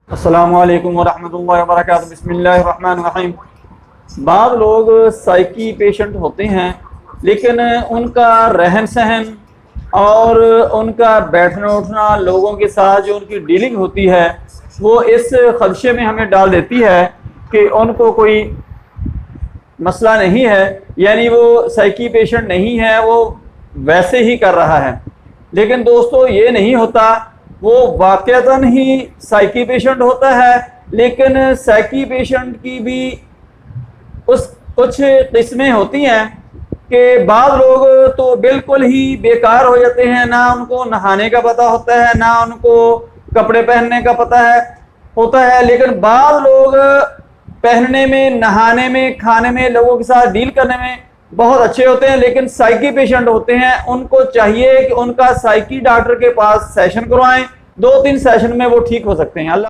अस्सलामु अलैकुम वरहमतुल्लाहि वबरकातुहू। बिस्मिल्लाहिर्रहमानिर्रहीम। बाद लोग साइकी पेशेंट होते हैं, लेकिन उनका रहन सहन और उनका बैठना उठना, लोगों के साथ जो उनकी डीलिंग होती है, वो इस खदशे में हमें डाल देती है कि उनको कोई मसला नहीं है, यानी वो साइकी पेशेंट नहीं है, वो वैसे ही कर रहा है। लेकिन दोस्तों, ये नहीं होता। वो वाक़तन ही साइकी पेशेंट होता है, लेकिन साइकी पेशेंट की भी कुछ किस्में होती हैं कि बाद लोग तो बिल्कुल ही बेकार हो जाते हैं, ना उनको नहाने का पता होता है, ना उनको कपड़े पहनने का पता होता है। लेकिन बाद लोग पहनने में, नहाने में, खाने में, लोगों के साथ डील करने में बहुत अच्छे होते हैं, लेकिन साइकी पेशेंट होते हैं। उनको चाहिए कि उनका साइकी डॉक्टर के पास सेशन करवाएं, 2-3 सेशन में वो ठीक हो सकते हैं। अल्लाह